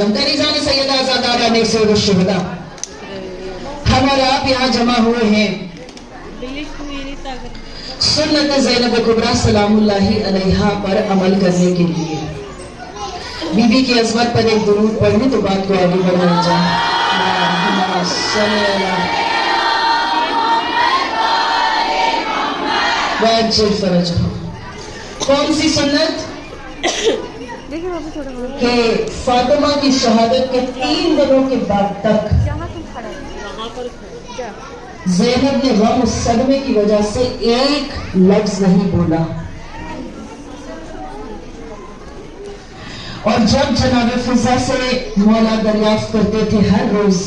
کنیزان سیدہ آزادارہ نے سے الشہداء ہم اور آپ یہاں جمع ہوئے ہیں سنت زینب کبریٰ سلام اللہ علیہا پر عمل کرنے کے لیے. بی بی کی عظمت پر ایک درود پڑھنے تو بات کو آگے بڑھایا جائے. وَأَجِّلْ فَرَجَهُ. کون سی سنت؟ کہ فاطمہ کی شہادت کے 3 دنوں کے بعد تک زینب نے غم و صدمے کی وجہ سے ایک لفظ نہیں بولا. اور جب جناب فضا سے مولا دریافت کرتے تھے ہر روز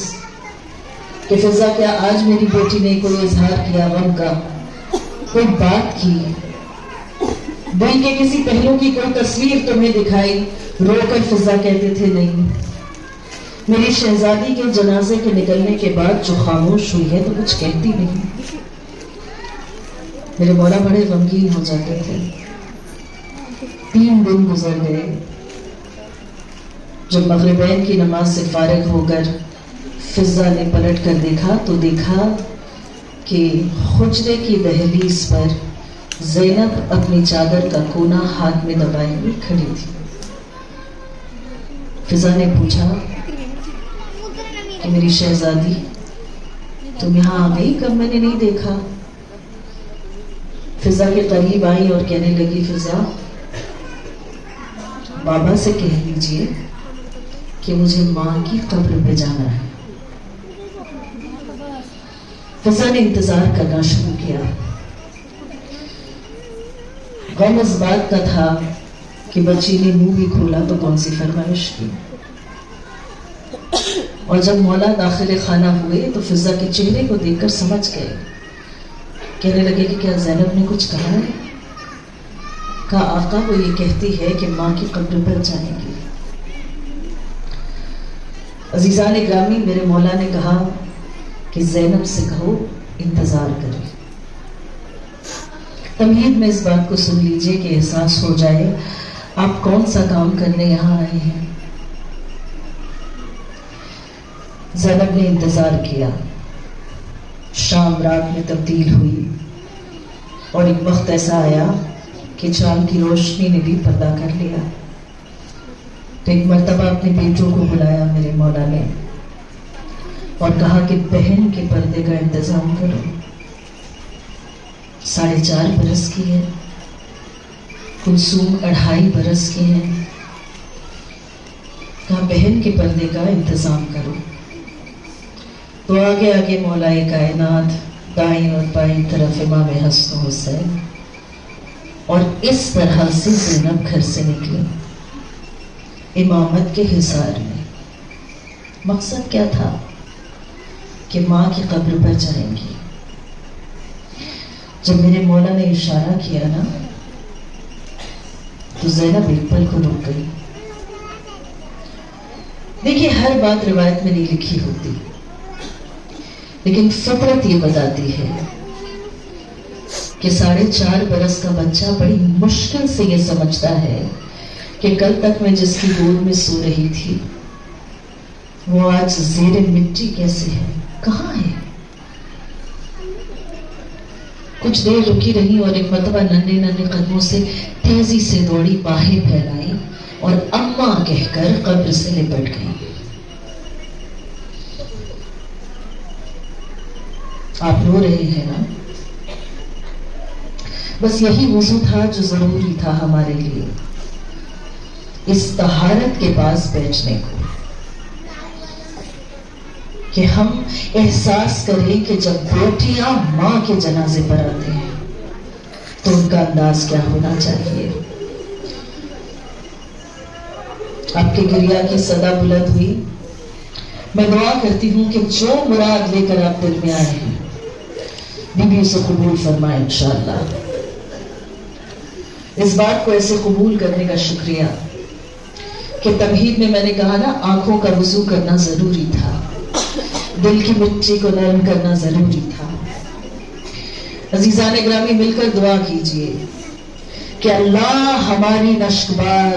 کہ فضا کیا آج میری بیٹی نے کوئی اظہار کیا غم کا، کوئی بات کی، دل کے کسی پہلو کی کوئی تصویر تمہیں دکھائی، رو کر فضا کہتے تھے نہیں. میری شہزادی کے جنازے کے نکلنے کے بعد جو خاموش ہوئی ہے تو کچھ کہتی نہیں. میرے مولا بڑے غمگین ہو جاتے تھے. 3 دن گزر گئے. جب مغربین کی نماز سے فارغ ہو کر فضا نے پلٹ کر دیکھا تو دیکھا کہ حجرے کی دہلیز پر زینب اپنی چادر کا کونا ہاتھ میں دبائے ہوئی کھڑی تھی. فضا نے پوچھا کہ میری شہزادی تم یہاں آ گئی، کب میں نے نہیں دیکھا. فضا کے قریب آئی اور کہنے لگی فضا بابا سے کہہ لیجئے کہ مجھے ماں کی قبر پہ جانا ہے. فضا نے انتظار کرنا شروع کیا. غم اس بات کا تھا کہ بچی نے منہ بھی کھولا تو کون سی فرمائش کی. اور جب مولا داخل خانہ ہوئے تو فضا کے چہرے کو دیکھ کر سمجھ گئے. کہنے لگے کہ کیا زینب نے کچھ کہا ہے؟ کہا آقا وہ یہ کہتی ہے کہ ماں کی قبر پر جائیں گی. عزیزان گرامی، میرے مولا نے کہا کہ زینب سے کہو انتظار کرے. تمہید میں اس بات کو سن لیجئے کہ احساس ہو جائے آپ کون سا کام کرنے یہاں آئے ہیں. زینب نے انتظار کیا. شام رات میں تبدیل ہوئی اور ایک وقت ایسا آیا کہ چاند کی روشنی نے بھی پردہ کر لیا. تو ایک مرتبہ اپنے بیٹوں کو بلایا میرے مولا نے اور کہا کہ بہن کے پردے کا انتظام کرو. 4.5 برس کی ہے، کلثوم 2.5 برس کی ہیں. کہا بہن کے پردے کا انتظام کرو. تو آگے آگے مولا کائنات، دائیں اور بائیں طرف امام حسن و حسین، اور اس طرح سے زینب گھر سے نکلی امامت کے حصار میں. مقصد کیا تھا؟ کہ ماں کی قبر پر جائیں گی. جب میرے مولا نے اشارہ کیا نا تو زینب ایک پل کو رک گئی. دیکھیے ہر بات روایت میں نہیں لکھی ہوتی، لیکن فطرت یہ بتاتی ہے کہ 4.5 برس کا بچہ بڑی مشکل سے یہ سمجھتا ہے کہ کل تک میں جس کی گود میں سو رہی تھی وہ آج زیر مٹی کیسے ہے، کہاں ہے. کچھ دیر رکی رہی اور ایک مرتبہ ننھے ننھے قدموں سے تیزی سے دوڑی، باہیں پھیلائی اور اماں کہہ کر قبر سے لپٹ گئی. آپ رو رہے ہیں نا؟ بس یہی وضو تھا جو ضروری تھا ہمارے لیے، اس طہارت کے پاس بیٹھنے کو، کہ ہم احساس کریں کہ جب بیٹیاں ماں کے جنازے پر آتے ہیں تو ان کا انداز کیا ہونا چاہیے. آپ کے گریہ کی صدا بلند ہوئی. میں دعا کرتی ہوں کہ جو مراد لے کر آپ دل میں آئے ہیں بی بی اسے قبول فرمائے انشاءاللہ. اس بات کو ایسے قبول کرنے کا شکریہ کہ تمہید میں میں نے کہا نا آنکھوں کا وضو کرنا ضروری تھا، دل کی مٹی کو نرم کرنا ضروری تھا. عزیزان گرامی مل کر دعا کیجئے کہ اللہ ہماری نشکبار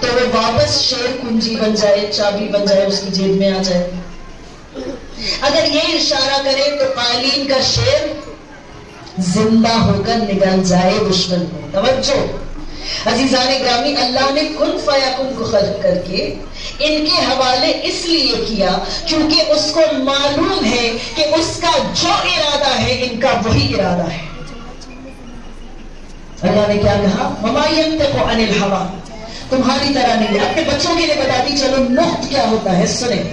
تو وہ واپس شیر کنجی بن جائے، چابی بن جائے، اس کی جیب میں آ جائے. اگر یہ اشارہ کرے تو قالین کا شیر زندہ ہو کر نکل جائے دشمن کو. توجہ عزیزان گرامی، اللہ نے کن فیکن کو خلق کر کے ان کے حوالے اس لیے کیا کیونکہ اس کو معلوم ہے کہ اس کا جو ارادہ ہے ان کا وہی ارادہ ہے. اللہ نے کیا کہا؟ وما ينطق عن الهوى، تمہاری طرح نہیں. اپنے بچوں کے لیے بتاتی چلو نقط کیا ہوتا ہے. سنیں،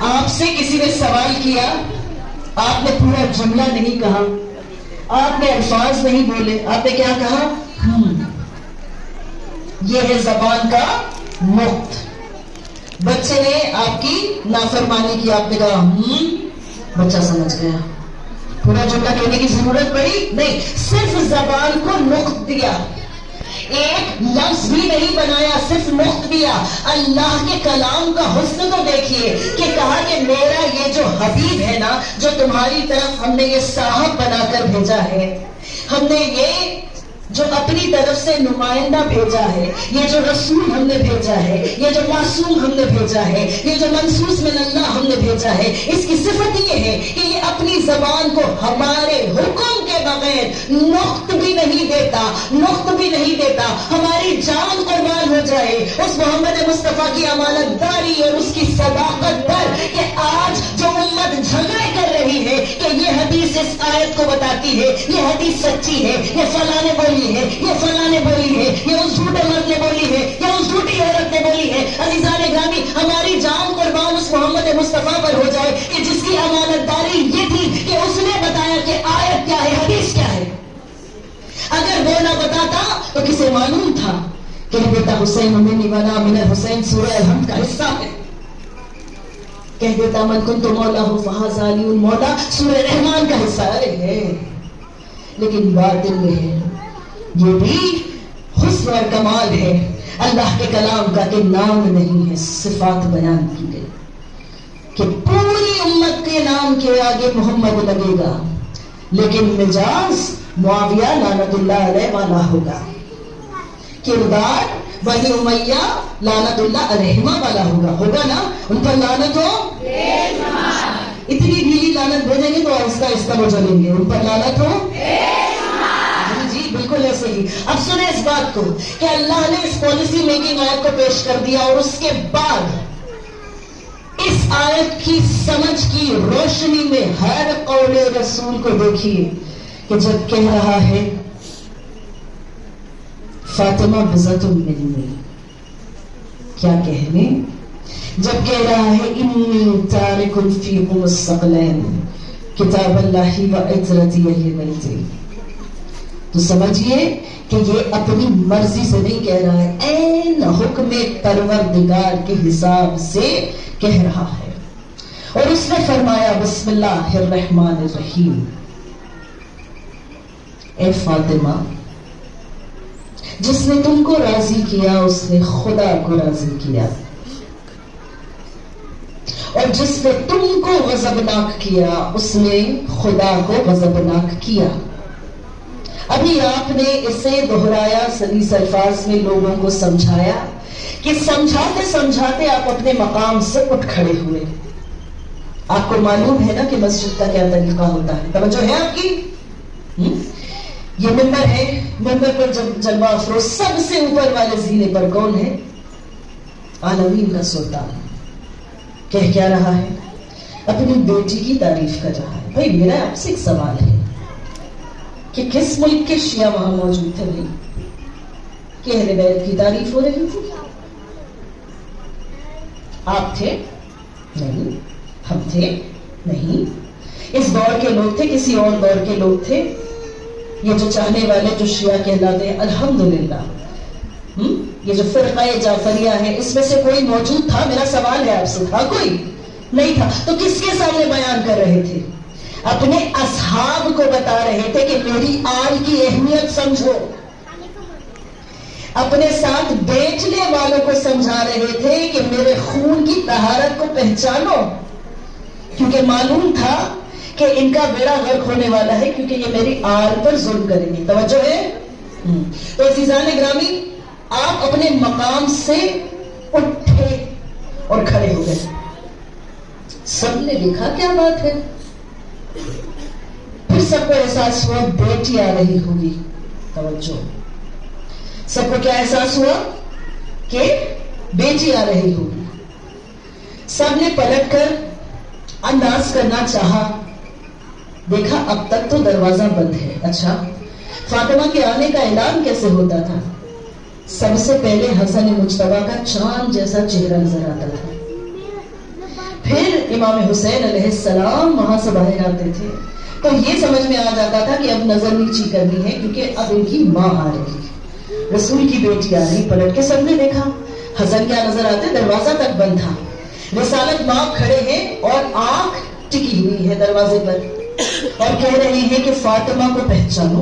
آپ سے کسی نے سوال کیا، آپ نے پورا جملہ نہیں کہا، آپ نے الفاظ نہیں بولے، آپ نے کیا کہا؟ یہ ہے زبان کا نقط. بچے نے آپ کی نافرمانی کی، آپ نے کہا بچہ سمجھ گیا. پورا جملہ کہنے کی ضرورت پڑی نہیں، صرف زبان کو نقط دیا، ایک لفظ بھی نہیں بنایا، صرف نقط دیا. اللہ کے کلام کا حسن تو دیکھیے کہ کہا کہ میرا یہ جو حبیب ہے نا، جو تمہاری طرف ہم نے یہ صاحب بنا کر بھیجا ہے، ہم نے یہ جو اپنی طرف سے نمائندہ بھیجا ہے، یہ جو رسول ہم نے بھیجا ہے، یہ جو معصوم ہم نے بھیجا ہے، یہ جو منصوص من اللہ ہم نے بھیجا ہے، اس کی صفت یہ ہے کہ یہ اپنی زبان کو ہمارے حکم کے بغیر نقط بھی نہیں دیتا، نقط بھی نہیں دیتا. ہماری جان قربان ہو جائے اس محمد مصطفیٰ کی امانت داری اور اس کی صداقت پر کہ آج جو امت جھگڑے کر رہی ہے کہ یہ حدیث اس آیت کو بتاتی ہے، یہ حدیث سچی ہے، یہ فلاں نے بولی ہے، یہ فلاں نے بولی ہے، یہ اس جھوٹے مرد نے بولی ہے، یہ اس جھوٹی عورت نے بولی ہے. عزیزان گرامی، ہماری جان قربان اس محمد مصطفیٰ پر ہو جائے کہ جس کی امانت داری یہ تھی کہ اس نے بتایا کہ آیت کیا ہے، حدیث کیا ہے. اگر وہ نہ بتاتا تو کسے معلوم تھا کہ بیٹا حسین منی ولا من الحسین سورہ الحمد کا حصہ ہے. کہہ دیتا من کنت مولا فہذا علی مولا سورہ رحمان کا حصہ ہے. لیکن بات دل میں ہے، یہ بھی حسن اور کمال ہے اللہ کے کلام کا کہ نام نہیں ہے، صفات بیان کی گئی کہ پوری امت کے نام کے آگے محمد لگے گا، لیکن مجاز معاویہ لعنت اللہ علیہ والا ہوگا، کردار بنی امیہ لعنت اللہ علیہما والا ہوگا نا، ان پر لعنت ہو. اتنی ڈھیلی لعنت بھیجیں گے تو آہستہ آہستہ وہ چلیں گے، ان پر لعنت ہو. جی بالکل ایسے ہی. اب سنیں اس بات کو کہ اللہ نے اس پالیسی میکنگ آیت کو پیش کر دیا اور اس کے بعد اس آیت کی سمجھ کی روشنی میں ہر قول رسول کو دیکھیے کہ جب کہہ رہا ہے فاطمہ بضعۃ منی، کیا کہنے؟ جب کہہ رہا ہے انی تارک فیکم الثقلین کتاب اللہ و عترتی اہل بیتی، تو سمجھیے کہ یہ اپنی مرضی سے نہیں کہہ رہا ہے، عین حکم پروردگار کے حساب سے کہہ رہا ہے. اور اس نے فرمایا بسم اللہ الرحمن الرحیم، اے فاطمہ جس نے تم کو راضی کیا اس نے خدا کو راضی کیا، اور جس نے تم کو غضبناک کیا اس نے خدا کو غضبناک کیا. ابھی آپ نے اسے دہرایا، سلیس الفاظ میں لوگوں کو سمجھایا کہ سمجھاتے سمجھاتے آپ اپنے مقام سے اٹھ کھڑے ہوئے. آپ کو معلوم ہے نا کہ مسجد کا کیا طریقہ ہوتا ہے، توجہ ہے آپ کی. یہ منبر ہے، منبر پر جلوہ افروز سب سے اوپر والے زینے پر کون ہے؟ عالمین کا سلطان. کہہ کیا رہا ہے؟ اپنی بیٹی کی تعریف کر رہا ہے. بھائی میرا آپ سے ایک سوال ہے کہ کس ملک کے شیعہ وہاں موجود تھے؟ بھائی کہ اہل بیت کی تعریف ہو رہی تھی. آپ تھے؟ نہیں. ہم تھے؟ نہیں. اس دور کے لوگ تھے؟ کسی اور دور کے لوگ تھے؟ یہ جو چاہنے والے جو شیعہ کہلاتے ہیں الحمدللہ، یہ جو فرقہ جعفریہ ہے، اس میں سے کوئی موجود تھا؟ میرا سوال ہے آپ سے، تھا کوئی؟ نہیں تھا. تو کس کے سامنے بیان کر رہے تھے؟ اپنے اصحاب کو بتا رہے تھے کہ میری آل کی اہمیت سمجھو. اپنے ساتھ بیچنے والوں کو سمجھا رہے تھے کہ میرے خون کی طہارت کو پہچانو، کیونکہ معلوم تھا کہ ان کا بیڑا غرق ہونے والا ہے کیونکہ یہ میری آل پر ظلم کریں گے. توجہ ہے؟ تو عزیزان گرامی، آپ اپنے مقام سے اٹھے اور کھڑے ہو گئے. سب نے دیکھا کیا بات ہے. پھر سب کو احساس ہوا بیٹی آ رہی ہوگی. توجہ, سب کو کیا احساس ہوا کہ بیٹی آ رہی ہوگی. سب نے پلٹ کر انداز کرنا چاہا. دیکھا اب تک تو دروازہ بند ہے. اچھا, فاطمہ کے آنے کا اعلان کیسے ہوتا تھا؟ سب سے پہلے حسن مجتبیٰ کا چاند جیسا چہرہ نظر آتا تھا. پھر امام حسین علیہ السلام وہاں سے باہر آتے تھے تو یہ سمجھ میں آ جاتا تھا کہ اب نظر نیچی کرنی ہے, کیونکہ اب ان کی ماں آ رہی, رسول کی بیٹی آ رہی. پلٹ کے سب نے دیکھا حسن کیا نظر آتے, دروازہ تک بند تھا. رسالت ماں کھڑے ہیں اور آنکھ ٹکی ہوئی ہے دروازے پر اور کہہ رہے ہیں کہ فاطمہ کو پہچانو,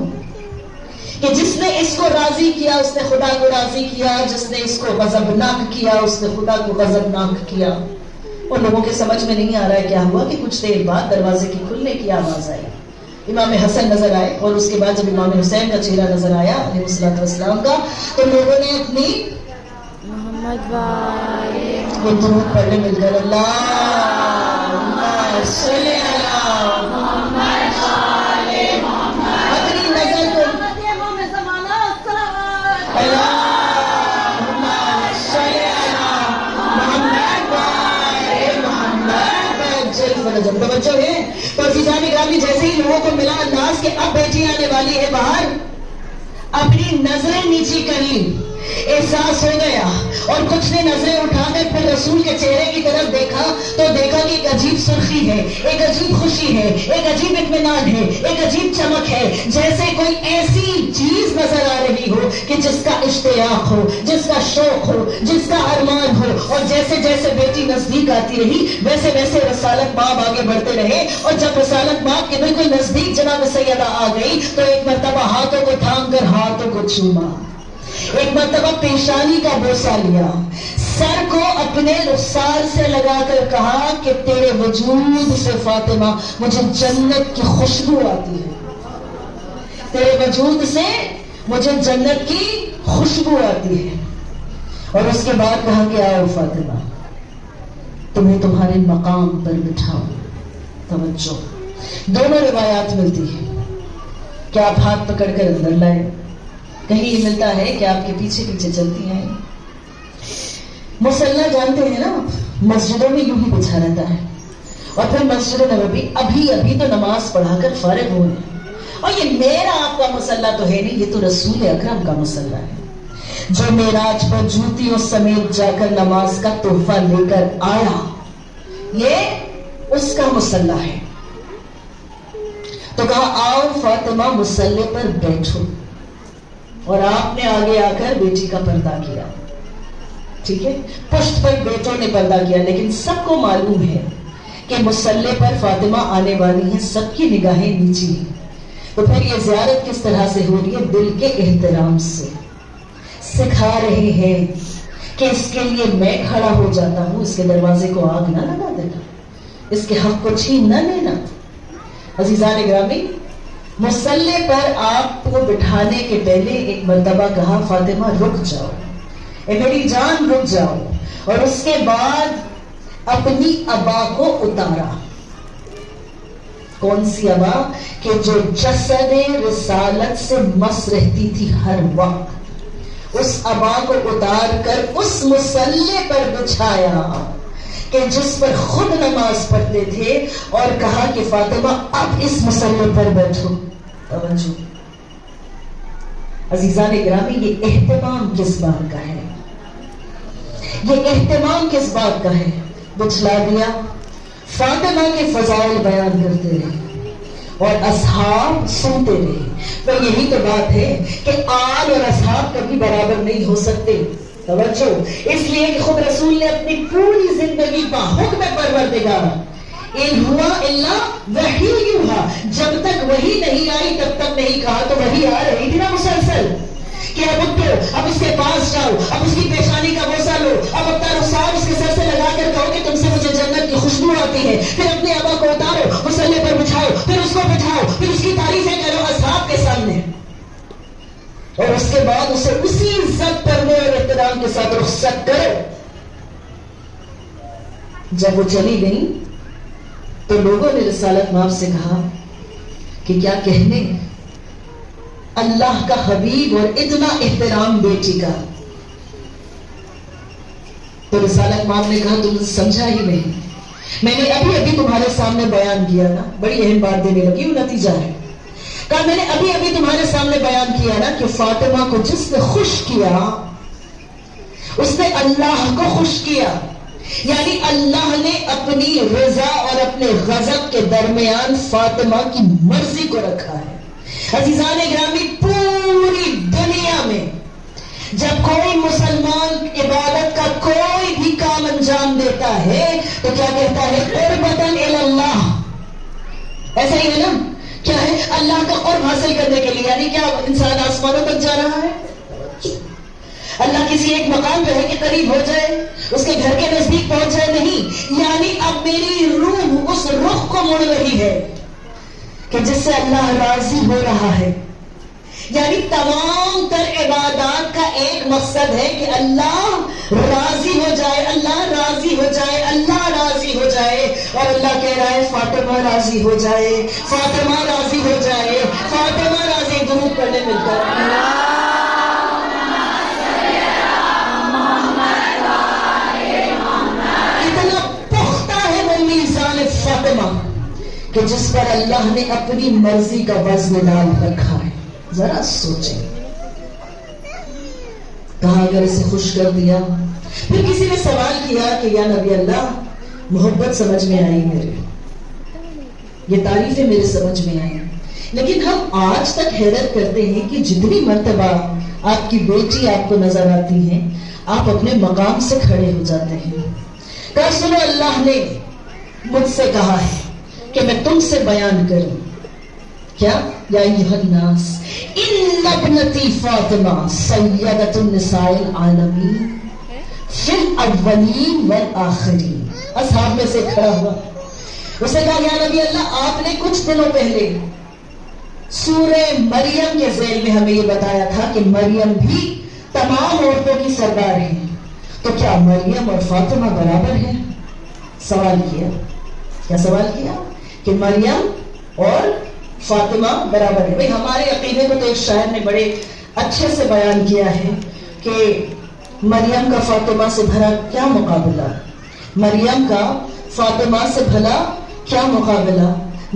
کہ جس نے اس کو راضی کیا اس نے خدا کو راضی کیا, جس نے اس کو غضبناک کیا اس نے خدا کو غضبناک کیا. ان لوگوں کے سمجھ میں نہیں آ رہا ہے کیا ہوا کہ کچھ دیر بعد دروازے کی کھلنے کی آواز آئی. امام حسن نظر آئے اور اس کے بعد جب امام حسین کا چہرہ نظر آیا علیہ الصلوۃ والسلام کا, تو لوگوں نے اپنی محمد وہ درود پڑھنے مل کر اللہم صلی علی محمد اپنی نظر کو جب توجہ ہے تو عزیزان گرامی, جیسے ہی لوگوں کو ملا انداز کہ اب بیٹی آنے والی ہے باہر, اپنی نظریں نیچی کر لی. احساس ہو گیا اور کچھ نے نظریں اٹھا کر پھر رسول کے چہرے کی طرف دیکھا تو دیکھا کہ ایک عجیب سرخی ہے, ایک عجیب خوشی ہے, ایک عجیب اطمینان ہے, ایک عجیب چمک ہے, جیسے کوئی ایسی چیز نظر آ رہی ہو کہ جس کا اشتیاق ہو, جس کا شوق ہو, جس کا ارمان ہو. اور جیسے جیسے بیٹی نزدیک آتی رہی ویسے ویسے رسالت ماں آگے بڑھتے رہے. اور جب رسالت ماں کے بالکل نزدیک جناب سیدہ آ گئی تو ایک مرتبہ ہاتھوں کو تھام کر ہاتھوں کو چوما, ایک مرتبہ پیشانی کا بوسہ لیا, سر کو اپنے رخسار سے لگا کر کہا کہ تیرے وجود سے فاطمہ مجھے جنت کی خوشبو آتی ہے, تیرے وجود سے مجھے جنت کی خوشبو آتی ہے. اور اس کے بعد کہا کہ آؤ فاطمہ, تمہیں تمہارے مقام پر بٹھاؤ. توجہ, دونوں روایات ملتی ہیں کہ آپ ہاتھ پکڑ کر اندر لائے, کہیں یہ ملتا ہے کہ آپ کے پیچھے پیچھے چلتی ہیں. مصلی جانتے ہیں نا, مسجدوں میں یوں ہی بچھا رہتا ہے, اور پھر مسجد نبوی ابھی تو نماز پڑھا کر فارغ ہوئے ہیں. اور یہ میرا آپ کا مصلی تو ہے نہیں, یہ تو رسول اکرم کا مصلی ہے جو معراج پر جوتیوں سمیت جا کر نماز کا تحفہ لے کر آیا, یہ اس کا مصلی ہے. تو کہا آؤ فاطمہ مصلی پر بیٹھو, اور آپ نے آگے آ کر بیٹی کا پردہ کیا. ٹھیک ہے, پشت پر بیٹوں نے پردہ کیا, لیکن سب کو معلوم ہے کہ مصلی پر فاطمہ آنے والی ہیں, سب کی نگاہیں نیچی ہیں. تو پھر یہ زیارت کس طرح سے ہو رہی ہے؟ دل کے احترام سے. سکھا رہے ہیں کہ اس کے لیے میں کھڑا ہو جاتا ہوں, اس کے دروازے کو آگ نہ لگا دینا, اس کے حق کو چھین نہ لینا. عزیزان گرامی, مصلی پر آپ کو بٹھانے کے پہلے ایک مرتبہ کہا فاطمہ رک جاؤ, اے میری جان رک جاؤ. اور اس کے بعد اپنی عبا کو اتارا. کون سی عبا؟ کہ جو جسد رسالت سے مس رہتی تھی ہر وقت, اس عبا کو اتار کر اس مصلی پر بچھایا کہ جس پر خود نماز پڑھتے تھے, اور کہا کہ فاطمہ اب اس مصلی پر بیٹھو. توجہ عزیزان گرامی, یہ اہتمام کس بات کا ہے؟ یہ اہتمام کس بات کا ہے؟ بچھلا دیا. فاطمہ کے فضائل بیان کرتے رہے اور اصحاب سنتے رہے. تو یہی تو بات ہے کہ آل اور اصحاب کبھی برابر نہیں ہو سکتے. توجہ, اس لیے کہ خود رسول نے اپنی پوری زندگی کا حکم پروردگار ان ہوا الا وحی یوحا, جب تک وحی نہیں آئی تب تک نہیں کہا. تو وحی آ رہی تھی نا مسلسل کہ اب اٹھو, اب اس کے پاس جاؤ, اب اس کی پیشانی کا بوسہ لو, اب اپنا رخسار اس کے سر سے لگا کر کہو کہ تم سے مجھے جنت کی خوشبو آتی ہے. پھر اپنے ابا کو اتارو, مصلی پر بچھاؤ, پھر اس کو بٹھاؤ, پھر اس کی تعریفیں کرو اصحاب کے سامنے, اور اس کے بعد اسے اسی عزت کرنے اور کے ساتھ رخصت کرو. جب وہ چلی گئی تو لوگوں نے رسالت مآب سے کہا کہ کیا کہنے، اللہ کا حبیب اور اتنا احترام بیٹی کا. تو رسالت مآب نے کہا تم نے سمجھا ہی نہیں، میں نے ابھی ابھی تمہارے سامنے بیان کیا نا. بڑی اہم بات دینے لگی، وہ نتیجہ ہے. کہا میں نے ابھی ابھی تمہارے سامنے بیان کیا نا کہ فاطمہ کو جس نے خوش کیا اس نے اللہ کو خوش کیا. یعنی اللہ نے اپنی رضا اور اپنے غضب کے درمیان فاطمہ کی مرضی کو رکھا ہے. عزیزان گرامی، پوری دنیا میں جب کوئی مسلمان عبادت کا کوئی بھی کام انجام دیتا ہے تو کیا کہتا ہے؟ قربتاً الی اللہ. ایسا ہی ہے نا؟ کیا ہے؟ اللہ کا قرب حاصل کرنے کے لیے. یعنی کیا انسان آسمانوں تک جا رہا ہے؟ اللہ کسی ایک مقام پہ ہے کہ قریب ہو جائے، اس کے گھر کے نزدیک پہنچ جائے؟ نہیں. یعنی اب میری روح اس رخ کو مڑ رہی ہے کہ جس سے اللہ راضی ہو رہا ہے. یعنی تمام تر عبادات کا ایک مقصد ہے کہ اللہ راضی ہو جائے، اللہ راضی ہو جائے، اللہ راضی ہو جائے. اور اللہ کہہ رہا ہے فاطمہ راضی ہو جائے، فاطمہ راضی ہو جائے، فاطمہ راضی. درود پڑھنے مل کر فاطمہ کہ جس پر اللہ نے اپنی مرضی کا وزن ڈال رکھا ہے. ذرا سوچیں، کہا اگر اسے خوش کر دیا. پھر کسی نے سوال کیا کہ یا نبی اللہ، محبت سمجھ میں آئی میرے، یہ تعریفیں میرے سمجھ میں آئی، لیکن ہم آج تک حیرت کرتے ہیں کہ جتنی مرتبہ آپ کی بیٹی آپ کو نظر آتی ہے آپ اپنے مقام سے کھڑے ہو جاتے ہیں. کہا سنو، اللہ نے مجھ سے کہا ہے کہ میں تم سے بیان کروں. کیا؟ یا ایھا الناس ان ابنتی فاطمہ سیدۃ النساء العالمین فی الاولین والآخرین. اصحاب میں سے کھڑا ہوا، اسے کہا یا نبی اللہ، آپ نے کچھ دنوں پہلے سورہ مریم کے ذیل میں ہمیں یہ بتایا تھا کہ مریم بھی تمام عورتوں کی سردار ہے، تو کیا مریم اور فاطمہ برابر ہیں؟ سوال کیا. کیا سوال کیا؟ کہ مریم اور فاطمہ برابر ہے. بھئی ہمارے عقیدے کو تو ایک شاعر نے بڑے اچھے سے بیان کیا ہے کہ مریم کا فاطمہ سے بھلا کیا مقابلہ، مریم کا فاطمہ سے بھلا کیا مقابلہ،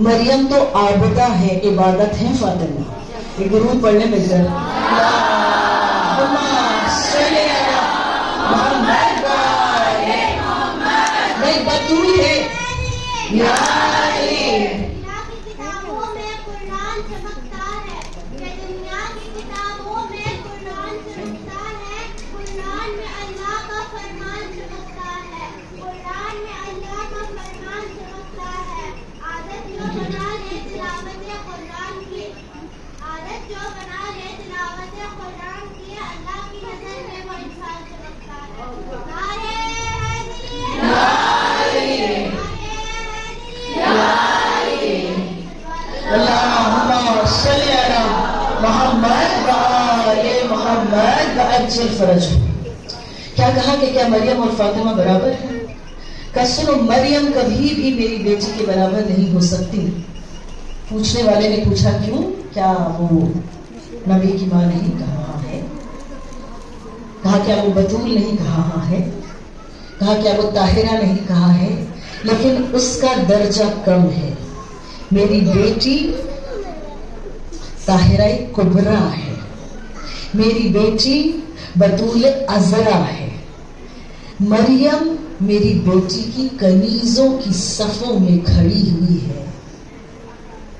مریم تو عابدہ ہے، عبادت ہے فاطمہ. ایک درود پڑھنے مل کر بطول ہے یا فرج. کیا کہا کہ کیا مریم اور فاطمہ برابر ہیں؟ کہ سنو، مریم کبھی بھی میری بیٹی کے برابر نہیں ہو سکتی. پوچھنے والے نے پوچھا کیوں؟ کیا وہ نبی کی ماں نہیں کہا ہے؟ کہا کیا وہ بطول نہیں کہا ہے؟ کہا کیا وہ طاہرہ نہیں کہا ہے؟ لیکن اس کا درجہ کم ہے. میری بیٹی طاہرہ کبریٰ ہے، میری بیٹی بطول عذرا ہے. مریم میری بیٹی کی کنیزوں کی صفوں میں کھڑی ہوئی ہے.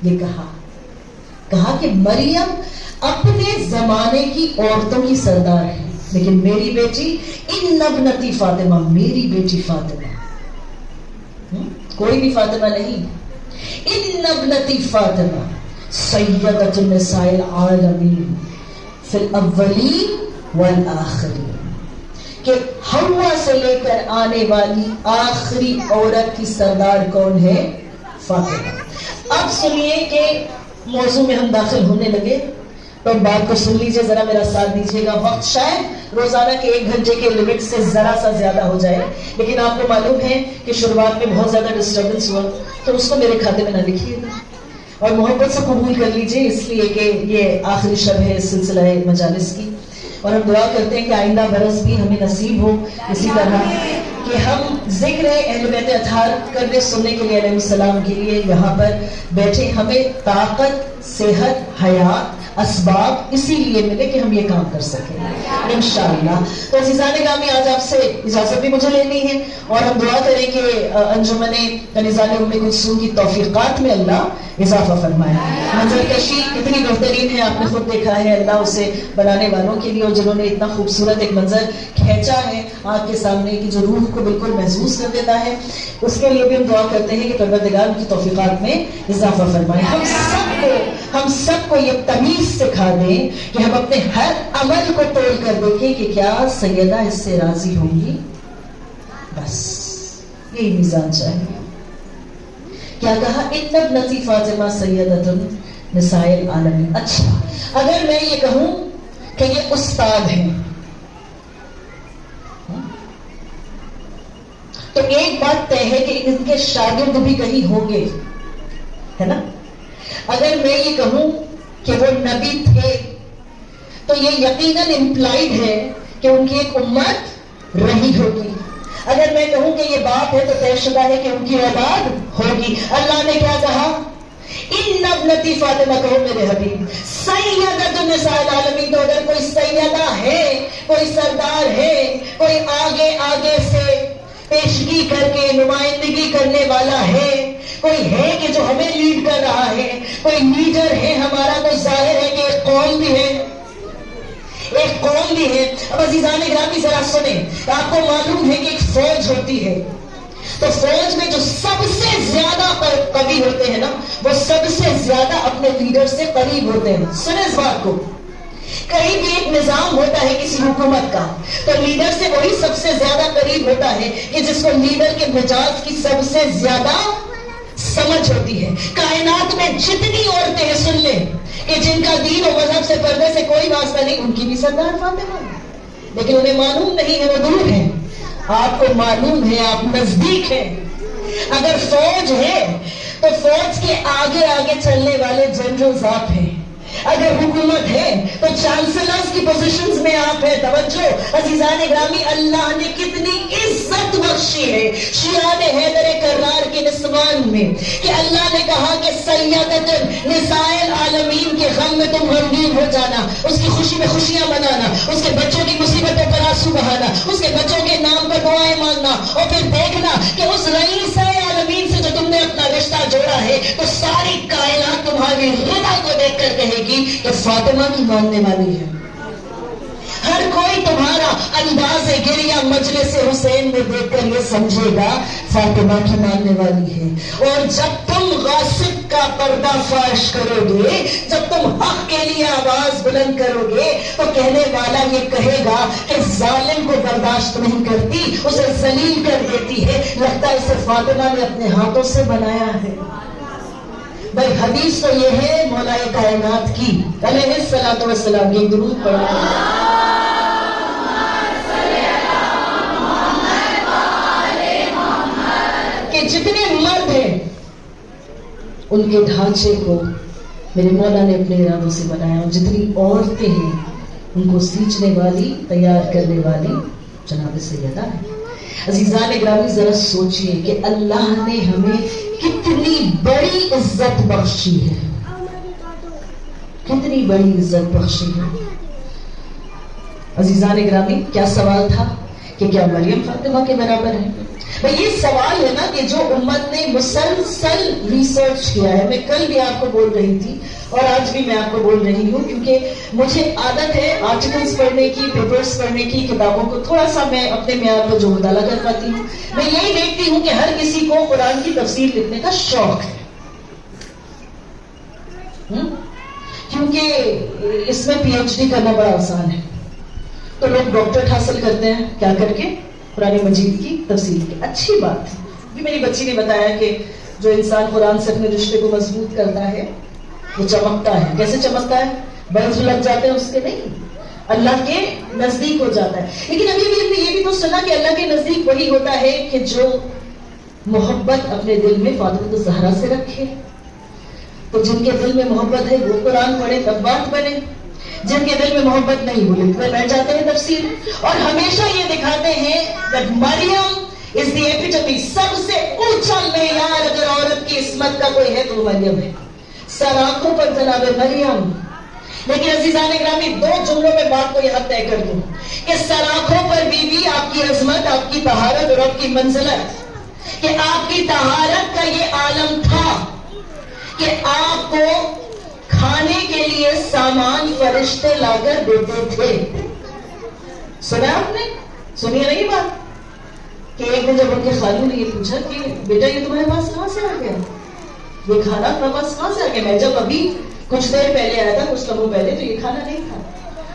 یہ کہا کہ مریم اپنے زمانے کی عورتوں کی سردار ہے، لیکن میری بیٹی ان ابنتی فاطمہ، میری بیٹی فاطمہ، کوئی بھی فاطمہ نہیں، ان ابنتی فاطمہ سیدۃ النساء العالمین فی الاولین والآخرین. کہ حوا سے لے کر آنے والی آخری عورت کی سردار کون ہے؟ فاطمہ. اب سنیے کہ موضوع میں ہم داخل ہونے لگے تو بات کو سن لیجئے، ذرا میرا ساتھ دیجیے گا. وقت شاید روزانہ کے 1 گھنٹے کے لمٹ سے ذرا سا زیادہ ہو جائے، لیکن آپ کو معلوم ہے کہ شروعات میں بہت زیادہ ڈسٹربنس ہوا، تو اس کو میرے کھاتے میں نہ لکھیے گا اور محبت سے قبول کر لیجئے، اس لیے کہ یہ آخری شب ہے اس سلسلہ مجالس کی. اور ہم دعا کرتے ہیں کہ آئندہ برس بھی ہمیں نصیب ہو اسی طرح کہ ہم ذکر اہل بیت اطہار کرنے سننے کے لیے علیہ السلام کے لیے یہاں پر بیٹھے، ہمیں طاقت، صحت، حیات، اسباب اسی لیے ملے کہ ہم یہ کام کر سکیں انشاءاللہ. تو عزیزان گرامی، آج آپ سے اجازت بھی مجھے لینی ہے اور ہم دعا کریں کہ انجمن کنیزان ام کلثوم کی توفیقات میں اللہ اضافہ فرمائے. منظر کشی کتنی بہترین ہے، آپ نے خود دیکھا ہے. اللہ اسے بنانے والوں کے لیے اور جنہوں نے اتنا خوبصورت ایک منظر کھینچا ہے آنکھ کے سامنے کی جو روح کو بالکل محسوس کر دیتا ہے، اس کے لیے بھی ہم دعا کرتے ہیں کہ پروردگار کی توفیقات میں اضافہ فرمائے. ہم سب کو یہ تمیز سکھا دیں کہ ہم اپنے ہر عمل کو تول کر دیکھیں کہ کیا سیدہ اس سے راضی ہوں گی. بس یہی میزان چاہیے. کیا کہا؟ ان ابنتی فاطمہ سیدۃ نساء العالمین. اچھا، اگر میں یہ کہوں کہ یہ استاد ہیں تو ایک بات طے ہے کہ ان کے شاگرد بھی کہیں ہوں گے، ہے نا؟ اگر میں یہ کہوں کہ وہ نبی تھے تو یہ یقیناً امپلائیڈ ہے کہ ان کی ایک امت رہی ہوگی. اگر میں کہوں کہ یہ باپ ہے تو طے شدہ ہے کہ ان کی اولاد ہوگی. اللہ نے کیا کہا؟ ان ابنتی فاطمہ، کہو میرے حبیب سیدۃ نساء العالمین. تو اگر کوئی سیدہ ہے، کوئی سردار ہے، کوئی آگے سے پیشگی کر کے نمائندگی کرنے والا ہے، کوئی ہے کہ جو ہمیں لیڈ کر رہا ہے، کوئی لیڈر ہے ہمارا، تو ظاہر ہے کہ ایک قوم بھی ہے، ایک قوم بھی ہے. اب عزیزان گرامی ذرا سنیں، آپ کو معلوم ہے کہ ایک فوج ہوتی ہے، تو فوج میں جو سب سے زیادہ قوی ہوتے ہیں نا، وہ سب سے زیادہ اپنے لیڈر سے قریب ہوتے ہیں. سنیں اس بات کو، کہیں بھی ایک نظام ہوتا ہے کسی حکومت کا، تو لیڈر سے وہی سب سے زیادہ قریب ہوتا ہے کہ جس کو لیڈر کے مزاج کی سب سے زیادہ سمجھ ہوتی ہے. کائنات میں جتنی عورتیں ہیں، سن لیں، کہ جن کا دین و مذہب سے پردے سے کوئی واسطہ نہیں، ان کی بھی سردار فاطمہ، لیکن انہیں معلوم نہیں ہے، وہ دور ہیں. آپ کو معلوم ہے، آپ نزدیک ہیں. اگر فوج ہے تو فوج کے آگے چلنے والے جنرلز آپ ہیں. اگر حکومت ہے تو چانسلرز کی پوزیشنز میں آپ ہیں. توجہ عزیزان گرامی، اللہ نے کتنی عزت بخشی ہے شیعان حیدر کرار کے نسوان میں کہ اللہ نے کہا کہ سیدۃ نساء العالمین کے غم میں تم غمگین ہو جانا، اس کی خوشی میں خوشیاں منانا، اس کے بچوں کی مصیبتوں پر آنسو بہانا، اس کے بچوں کے نام پر دعائیں مانگنا، اور پھر دیکھنا کہ اس رئیس عالمین سے جو تم نے اپنا رشتہ جوڑا ہے تو ساری کائنات تمہاری رضا کو دیکھ کر کہے گی کہ فاطمہ کی ماننے والی ہے. ہر کوئی تمہارا انداز گریہ مجلس حسین میں دیکھ کر یہ سمجھے گا فاطمہ کی ماننے والی ہے. اور جب تم غاصب کا پردہ فاش کرو گے، جب تم حق کے لیے آواز بلند کرو گے، تو کہنے والا یہ کہے گا کہ ظالم کو برداشت نہیں کرتی، اسے ذلیل کر دیتی ہے، لگتا ہے اسے فاطمہ نے اپنے ہاتھوں سے بنایا ہے. بھائی حدیث تو یہ ہے مولا کائنات کی علیہ الصلوۃ والسلام کی. درود پڑھو. جتنے مرد ہیں ان کے ڈھانچے کو میرے مولا نے اپنے ارادوں سے بنایا، اور جتنی عورتیں ہیں ان کو سینچنے والی، تیار کرنے والی جناب سیدہ ہے. عزیزان گرامی ذرا سوچئے کہ اللہ نے ہمیں کتنی بڑی عزت بخشی ہے، کتنی بڑی عزت بخشی ہے. عزیزان گرامی کیا سوال تھا کہ کیا مریم فاطمہ کے برابر ہے؟ یہ سوال ہے نا کہ جو امت نے مسلسل ریسرچ کیا ہے. میں کل بھی آپ کو بول رہی تھی اور آج بھی میں آپ کو بول رہی ہوں، کیونکہ مجھے عادت ہے آرٹیکلز پڑھنے کی، پیپرز پڑھنے کی، کتابوں کو تھوڑا سا میں اپنے معیار پر جو مطالعہ کر پاتی ہوں. میں یہی دیکھتی ہوں کہ ہر کسی کو قرآن کی تفسیر لکھنے کا شوق ہے، کیونکہ اس میں پی ایچ ڈی کرنا بڑا آسان ہے. تو لوگ ڈاکٹریٹ حاصل کرتے ہیں کیا کر کے؟ قرآن مجید کی تفسیر کی. اچھی بات ہے. بھی میری بچی نے بتایا کہ جو انسان قرآن سے اپنے رشتے کو مضبوط کرتا ہے وہ چمکتا ہے. کیسے چمکتا ہے؟ برس لگ جاتے ہیں اس کے نہیں، اللہ کے نزدیک ہو جاتا ہے. لیکن ابھی بھی یہ بھی تو سنا کہ اللہ کے نزدیک وہی ہوتا ہے کہ جو محبت اپنے دل میں فاطمہ الزہرا سے رکھے. تو جن کے دل میں محبت ہے وہ قرآن پڑھے تب بات بنے، جن کے دل میں محبت نہیں وہ لکھتے بیٹھ جاتے ہیں تفسیر. اور ہمیشہ یہ دکھاتے ہیں کہ مریم از دی ایپیٹمی، سب سے اونچا معیار اگر عورت کی عصمت کا کوئی ہے تو وہ مریم ہے. سر آنکھوں پر جناب مریم. لیکن عزیزان گرامی، دو جملوں میں بات کو یہاں طے کر دوں کہ سر آنکھوں پر بی آپ کی عظمت، آپ کی طہارت اور آپ کی منزلت، کہ آپ کی طہارت کا یہ عالم تھا کہ آپ کو کھانے کے لیے سامان فرشتے لا کر دیتے تھے. سنا آپ نے؟ سنیے نہیں بات کہ ایک دن جب ان کے خالو نے یہ پوچھا کہ بیٹا یہ تمہارے پاس کہاں سے آ گیا، یہ کھانا تمہارے پاس کہاں سے آ گیا؟ میں جب ابھی کچھ دیر پہلے آیا تھا، کچھ لمحوں پہلے، تو یہ کھانا نہیں تھا.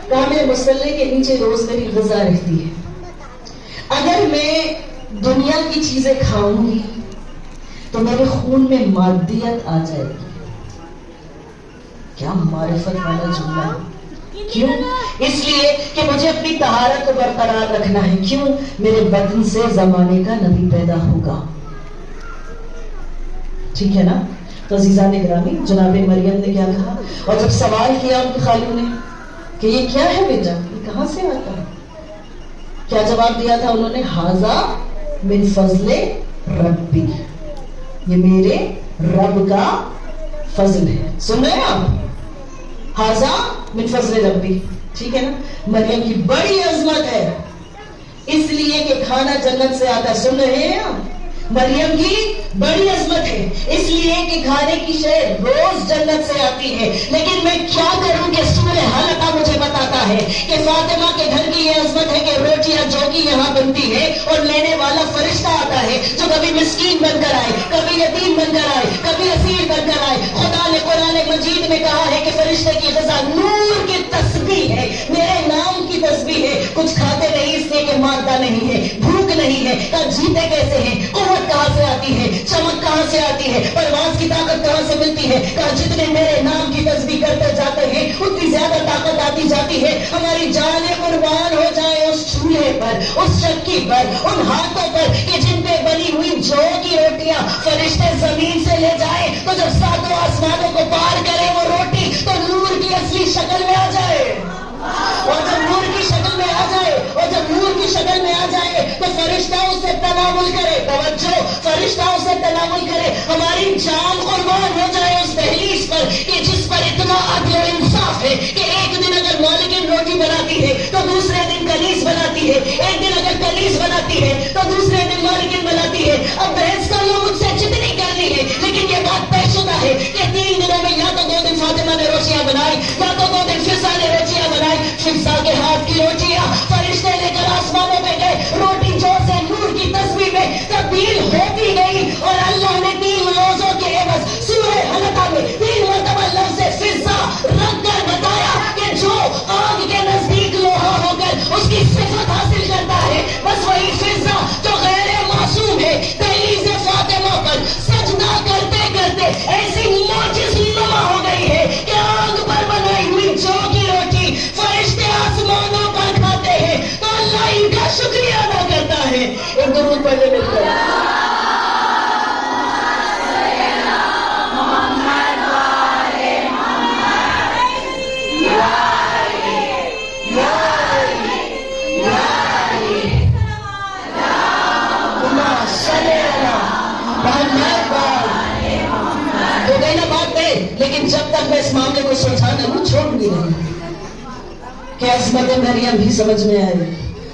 کہا میرے مسلح کے نیچے روز میری غذا رہتی ہے، اگر میں دنیا کی چیزیں کھاؤں گی تو میرے خون میں مادیت آ جائے گی. کیا معرفت والا جملہ ہے. کیوں؟ اس لیے کہ مجھے اپنی طہارت کو برقرار رکھنا ہے. کیوں؟ میرے بدن سے زمانے کا نبی پیدا ہوگا. ٹھیک ہے نا؟ تو عزیزان گرامی، جناب مریم نے کیا کہا؟ اور جب سوال کیا ان کے خالو نے کہ یہ کیا ہے بیٹا، یہ کہاں سے آتا ہے، کیا جواب دیا تھا انہوں نے؟ ھذا من فضل ربی، یہ میرے رب کا فضل ہے. سن رہے ہیں آپ؟ ھذا من فضل ربی. ٹھیک ہے نا؟ مریم کی بڑی عظمت ہے اس لیے کہ کھانا جنت سے آتا ہے. سن رہے ہیں آپ؟ مریم کی بڑی عظمت ہے اس لیے کہ کھانے کی شے روز جنت سے آتی ہے. لیکن میں کیا کروں کہ سورہ حلقہ مجھے بتاتا ہے کہ فاطمہ کے گھر کی یہ عظمت ہے کہ روٹیاں جو کی یہاں بنتی ہے اور لینے والا فرشتہ آتا ہے جو کبھی مسکین بن کر آئے، کبھی یتیم بن کر آئے، کبھی اسیر بن کر آئے. خدا نے قرآن مجید میں کہا ہے کہ فرشتے کی غذا نور کی تسبیح ہے، میرے نام کی تسبیح ہے. کچھ کھاتے نہیں اس لیے کہ مادہ نہیں ہے، بھوک نہیں ہے. جیتے کیسے ہیں؟ قوت کہاں سے آتی ہے؟ چمک کہاں سے آتی ہے؟ پرواز کی طاقت کہاں سے ملتی ہے؟ کہا جتنے میرے نام کی تسبیح کرتے جاتے ہیں اتنی زیادہ طاقت آتی جاتی ہے. ہماری جانیں قربان ہو جائے اس چولہے پر، اس چکی پر، ان ہاتھوں پر کہ جن پہ بنی ہوئی جو کی روٹیاں فرشتے زمین سے لے جائیں تو جب ساتوں آسمانوں کو پار کرے وہ روٹی تو نور کی اصلی شکل میں آ جائے. اور جب نور کی شکل میں آ جائے، اور جب نور کی شکل میں آ جائے تو فرشتہ اسے تناول کرے. توجہ، فرشتہ اسے تناول کرے. ہماری جان قربان ہو جائے اس دہلیز پر کہ جس پر اتنا عدل و انصاف ہے کہ ایک دن اگر مالکن روٹی بناتی ہے تو دوسرے دن کلیس بناتی ہے، ایک دن اگر کلیس بناتی ہے تو دوسرے دن مالکن بناتی ہے. اب بحث کر لو مجھ سے جتنی کرنی ہے، لیکن یہ بات طے شدہ ہے کہ 3 دنوں میں یا تو 2 دن فاطمہ نے روٹیاں بنائی یا تو 2 دن فضا نے روٹیاں بنائی. فضا کے ہاتھ کی روٹیاں فرشتے لے کر آسمانوں پہ گئے. روٹی جو سے نور کی تسبیح میں تبدیل ہوتی گئی اور اللہ نے 3 روزوں کے عوض سورہ حلقہ میں 3 مرتبہ لفظ فضا رکھ کر بتایا کہ جو آگ کے نزدیک لوہا ہو کر اس کی صفت حاصل کرتا ہے بس وہی فضا جو غیر معصوم ہے دہلیز فاطمہ پر سجدہ کرتے کرتے ایسی معجز نما ہو گئی ہے کہ آگ پر بنائی ہوئی جو کی روٹی فرشتے آسمانوں پر کھاتے ہیں تو اللہ ان کا شکریہ ادا کرتا ہے. ایک درود پڑھنے میں لیکن جب تک میں اس معاملے کو سلجھانا نہ چھوڑوں گی نہیں کہ عظمت مریم بھی سمجھ میں آئے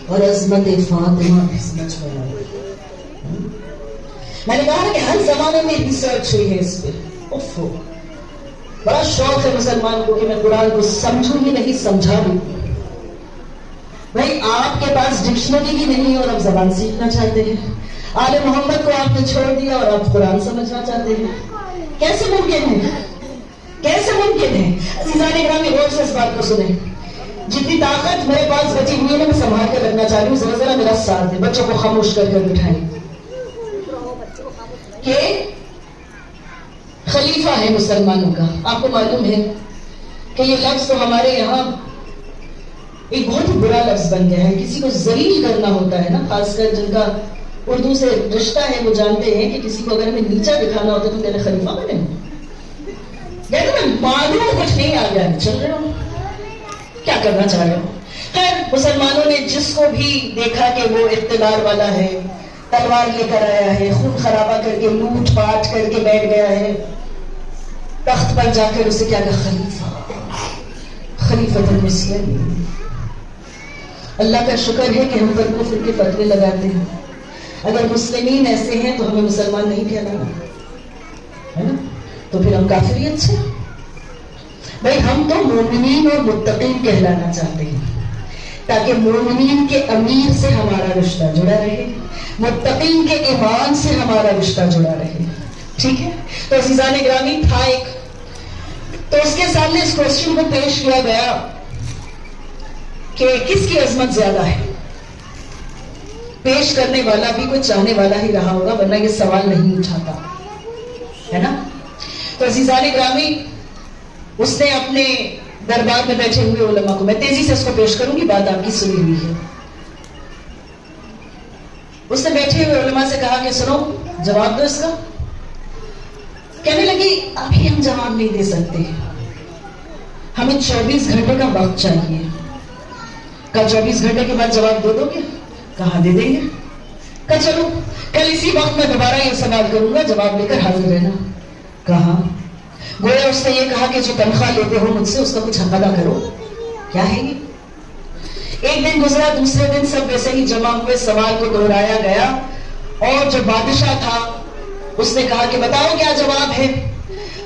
اور عظمت فاطمہ بھی سمجھ میں آئے. میں نے کہا کہ ہر زمانے میں ریسرچ ہوئی ہے اس پہ. بڑا شوق ہے مسلمان کو کہ میں قرآن کو سمجھوں ہی نہیں سمجھا بھی. بھائی آپ کے پاس ڈکشنری بھی نہیں اور آپ زبان سیکھنا چاہتے ہیں. آل محمد کو آپ نے چھوڑ دیا اور آپ قرآن سمجھنا چاہتے ہیں. کیسے ممکن ہے؟ کیسے ممکن ہے؟ عزیزان گرامی غور سے اس بات کو سنیں. جتنی طاقت میرے پاس بچی ہوئی ہے میں سنبھال کر رکھنا چاہ رہی ہوں. ذرا ذرا میرا ساتھ دیں. بچوں کو خاموش کر کر بٹھائیں. کہ خلیفہ ہے مسلمانوں کا. آپ کو معلوم ہے کہ یہ لفظ تو ہمارے یہاں ایک بہت ہی برا لفظ بن گیا ہے. کسی کو ذلیل کرنا ہوتا ہے نا، خاص کر جن کا اردو سے رشتہ ہے وہ جانتے ہیں کہ کسی کو اگر ہمیں نیچا دکھانا ہوتا ہے تو کہتے خلیفہ بنے. میں معلوم کچھ نہیں آ گیا، چل رہے ہو کیا کرنا چاہ رہے ہو. خیر مسلمانوں نے جس کو بھی دیکھا کہ وہ اقتدار والا ہے، تلوار لے کر آیا ہے، خون خرابہ کر کے لوٹ پاٹ کر کے بیٹھ گیا ہے، تخت پر جا کر اسے کیا کہا خلیفہ، خلیفۃ المسلمین. اللہ کا شکر ہے کہ ہم پر کفر کے فتوے لگاتے ہیں. اگر مسلمین ایسے ہیں تو ہمیں مسلمان نہیں کہلانا ہے نا، تو پھر ہم کافریت سے. بھائی ہم تو مومنین اور متقین کہلانا چاہتے ہیں تاکہ مومنین کے امیر سے ہمارا رشتہ جڑا رہے، متقین کے ایمان سے ہمارا رشتہ جڑا رہے. ٹھیک ہے. تو عزیزان گرامی تھا ایک، تو اس کے سامنے اس کوشچن کو پیش کیا گیا کہ کس کی عظمت زیادہ ہے. پیش کرنے والا بھی کوئی چاہنے والا ہی رہا ہوگا ورنہ یہ سوال نہیں اٹھاتا ہے نا. تو عزیزان گرامی اس نے اپنے دربار میں بیٹھے ہوئے علماء کو، میں تیزی سے اس کو پیش کروں گی، بات آپ کی سنی ہوئی ہے. اس نے بیٹھے ہوئے علماء سے کہا کہ سنو جواب دو اس کا. کہنے لگی ابھی ہم جواب نہیں دے سکتے، ہمیں 24 گھنٹے کا وقت چاہیے. کہا 24 گھنٹے کے بعد جواب دے دو گے؟ کہا دے دیں گے. کہا چلو کل اسی وقت میں دوبارہ یہ سوال کروں گا، جواب لے کر حاضر رہنا. کہا گویا اس نے یہ کہا کہ جو تنخواہ لیتے ہو مجھ سے اس کا کچھ حق ادا کرو. کیا ہے یہ؟ ایک دن گزرا، دوسرے دن سب ویسے ہی جمع ہوئے، سوال کو دہرایا گیا اور جو بادشاہ تھا اس نے کہا کہ بتاؤ کیا جواب ہے.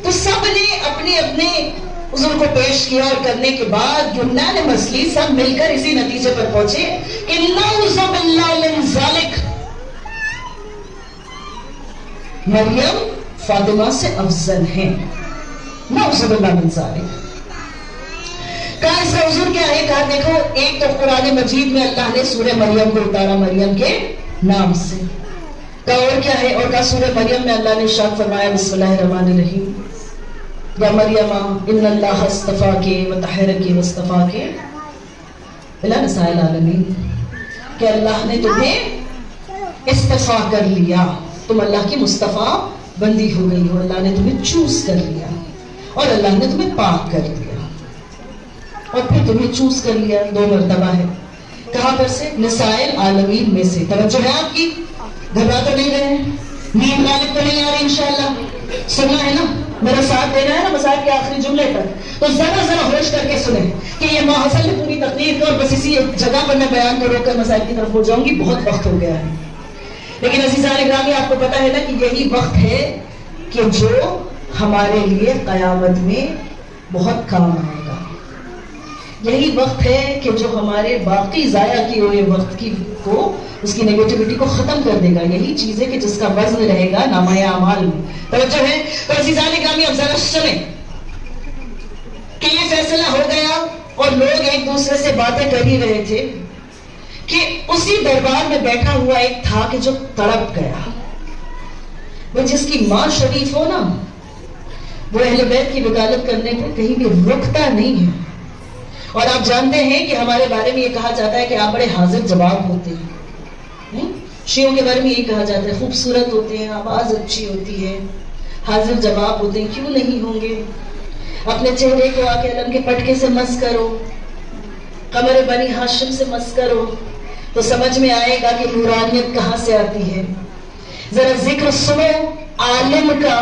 تو سب نے اپنے اپنے عذر کو پیش کیا اور کرنے کے بعد یونانیمسلی سب مل کر اسی نتیجے پر پہنچے کہ نعوذ باللہ من ذالک، مریم فاطمہ سے افضل ہیں. نعوذ باللہ من ذالک. کہا اس کا عذر کیا ہے؟ کہا دیکھو ایک تو قرآن مجید میں اللہ نے سورہ مریم کو اتارا مریم کے نام سے. کہا اور کیا ہے؟ اور کہا سورہ مریم میں اللہ نے ارشاد فرمایا بسم اللہ الرحمن الرحیم یا مریم ان اللہ اصطفاکی وطہرکی واصطفاکی الی نساء العالمین، کہ اللہ نے تمہیں اصطفا کر لیا، تم اللہ کی مصطفیٰ بندی ہو گئی ہو، اللہ نے تمہیں چوز کر لیا اور اللہ نے تمہیں پاک کر دیا اور پھر تمہیں چوز کر لیا 2 مرتبہ ہے. کہاں پر سے؟ نساء العالمین میں سے. توجہ ہے آپ کی؟ گھبرا تو نہیں رہے؟ نیند غالب تو نہیں آ رہی؟ انشاءاللہ سننا ہے نا، میرا ساتھ دینا ہے نا مسائل کے آخری جملے تک. تو ذرا ذرا ہوش کر کے سنیں کہ یہ ماحصل نے پوری تقریر کو اور بس اسی جگہ پر میں بیان کو روک کر مسائل کی طرف ہو جاؤں گی، بہت وقت ہو گیا ہے. لیکن عزیزان گرامی آپ کو پتا ہے نا کہ یہی وقت ہے کہ جو ہمارے لیے قیامت میں بہت کام آئے گا. یہی وقت ہے کہ جو ہمارے باقی ضائع کیے ہوئے وقت کی کو، اس کی نیگیٹیوٹی کو ختم کر دے گا. یہی چیز ہے کہ جس کا وزن رہے گا نامہ اعمال میں. توجہ ہے؟ تو عزیزان گرامی اب ذرا سنیں کہ یہ فیصلہ ہو گیا اور لوگ ایک دوسرے سے باتیں کر ہی رہے تھے کہ اسی دربار میں بیٹھا ہوا ایک تھا کہ جو تڑپ گیا. وہ جس کی ماں شریف ہو نا، وہ اہل بیت کی وکالت کرنے پہ کہیں بھی رکتا نہیں ہے. اور آپ جانتے ہیں کہ ہمارے بارے میں یہ کہا جاتا ہے کہ آپ بڑے حاضر جواب ہوتے ہیں. شیعوں کے بارے میں یہ کہا جاتا ہے خوبصورت ہوتے ہیں، آواز اچھی ہوتی ہے، حاضر جواب ہوتے ہیں. کیوں نہیں ہوں گے؟ اپنے چہرے کو آ کے علم کے پٹکے سے مس کرو، قمر بنی ہاشم سے مس کرو تو سمجھ میں آئے گا کہ نورانیت کہاں سے آتی ہے. ذرا ذکر سنو عالم کا،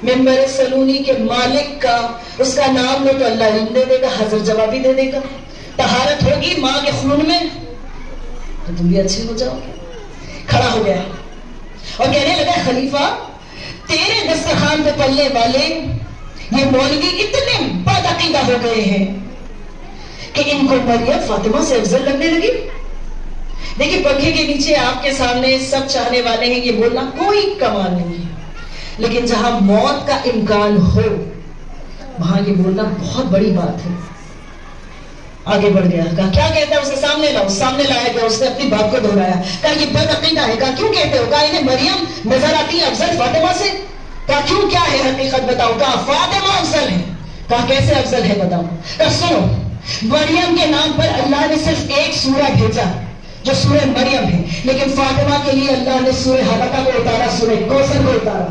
منبر سلونی کے مالک کا، اس کا نام لو تو اللہ علم دے دے گا، حاضر جوابی دے دے گا. طہارت ہوگی ماں کے خون میں تو تم بھی اچھے ہو جاؤ گے. کھڑا ہو گیا اور کہنے لگا خلیفہ تیرے دسترخوان پہ پلنے والے یہ مولوی اتنے بد عقیدہ ہو گئے ہیں کہ ان کو مریم فاطمہ سے افضل لگنے لگی. دیکھیں پنکھے کے نیچے آپ کے سامنے سب چاہنے والے ہیں، یہ بولنا کوئی کمال نہیں ہے، لیکن جہاں موت کا امکان ہو وہاں یہ بولنا بہت بڑی بات ہے. آگے بڑھ گیا، کہا کیا کہتا ہے؟ اسے سامنے لاؤ. سامنے لایا گیا، اس نے اپنی بات کو دہرایا. کہا یہ بد عقیدہ ہے. کہا کیوں کہتے ہو؟ کہا انہیں مریم نظر آتی ہے افضل فاطمہ سے. کہا کیوں، کیا ہے حقیقت بتاؤ؟ کہا فاطمہ افضل ہے. کہا کیسے افضل ہے بتاؤ؟ کہا سنو، مریم کے نام پر اللہ نے صرف ایک سورہ بھیجا جو سورہ مریم ہے، لیکن فاطمہ کے لیے اللہ نے سورہ حلقہ کو اتارا، سورہ کوثر کو اتارا.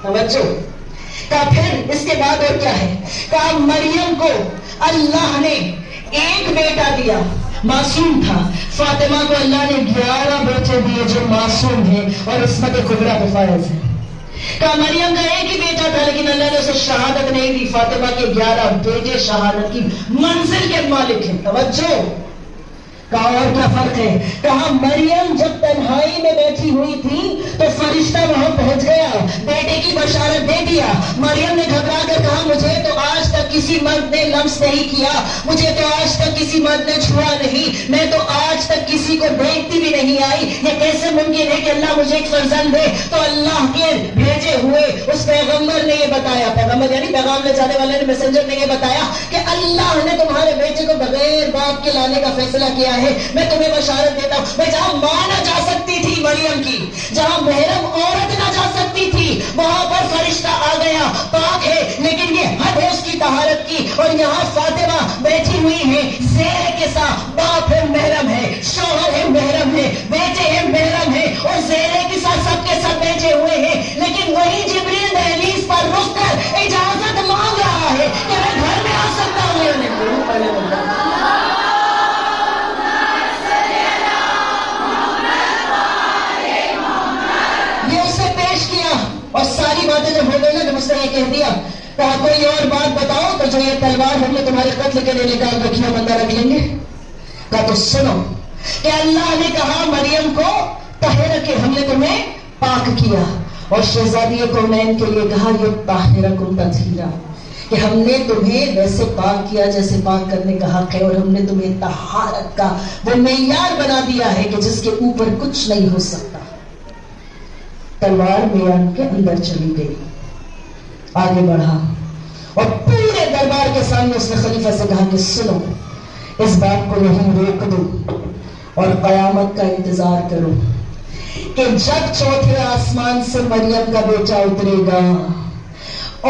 توجہ. کہا پھر اس کے بعد اور کیا ہے؟ کہا مریم کو اللہ نے ایک بیٹا دیا، معصوم تھا. فاطمہ کو اللہ نے 11 بیٹے دیے جو معصوم ہیں اور عصمت کبریٰ پہ فائز ہیں. کہا مریم کا ایک ہی بیٹا تھا لیکن اللہ نے اسے شہادت نہیں دی. فاطمہ کے 11 بیٹے شہادت کی منزل کے مالک ہیں. توجہ. کہا اور کیا فرق ہے؟ کہا مریم جب تنہائی میں بیٹھی ہوئی تھی تو فرشتہ وہاں پہنچ گیا، بیٹے کی بشارت دے دیا. مریم نے گھبرا کر کہا مجھے تو آج تک کسی مرد نے لمس نہیں کیا، مجھے تو آج تک کسی مرد نے چھوا نہیں، میں تو آج تک کسی کو دیکھتی بھی نہیں آئی، یہ کیسے ممکن ہے کہ اللہ مجھے ایک فرزند دے؟ تو اللہ کے بھیجے ہوئے اس پیغمبر نے یہ بتایا، پیغمبر یعنی پیغام لے جانے والے نے، میسنجر نے یہ بتایا کہ اللہ نے تمہارے بیٹے کو بغیر باپ کے لانے کا فیصلہ کیا ہے. میں تمہیں بشارت دیتا ہوں. میں جہاں ماں نہ جا سکتی تھی مریم کی، جہاں محرم عورت نہ جا سکتی تھی، وہاں پر فرشتہ آ گیا. پاک ہے لیکن یہ حد ہے اس کی طہارت کی. اور یہاں فاطمہ بیٹھی ہوئی ہے زیر کے ساتھ، باپ ہے محرم ہے، شوہر ہے محرم ہے، بیٹے ہیں محرم ہے، اور زیر کے ساتھ سب کے ساتھ بیٹھے ہوئے ہیں. لیکن وہی جبریل دہلیز پر رک کر اجازت مانگ رہا ہے کہ میں گھر میں آ سکتا ہوں. اور ساری باتیں جب ہو گئی نا، جب اس نے یہ کہہ دیا کہا کوئی اور بات بتاؤ تو جو یہ تلوار ہم نے تمہارے قتل کے لیے نکال رکھی ہے بندہ رکھ لیں گے. کہا تو سنو کہ اللہ نے کہا مریم کو طاہرہ، ہم نے تمہیں پاک کیا، اور شہزادی کونین کے لیے کہا یہ طاہرکم تطہیرا، کہ ہم نے تمہیں ویسے پاک کیا جیسے پاک کرنے کا حق ہے، اور ہم نے تمہیں طہارت کا وہ معیار بنا دیا ہے کہ جس کے اوپر کچھ نہیں ہو سکتا. تلوار میان کے اندر چلی گئی، آگے بڑھا اور پورے دربار کے سامنے اس نے خلیفہ سے کہا کہ سنو، اس بات کو یہیں روک دو اور قیامت کا انتظار کرو کہ جب چوتھے آسمان سے مریم کا بیٹا اترے گا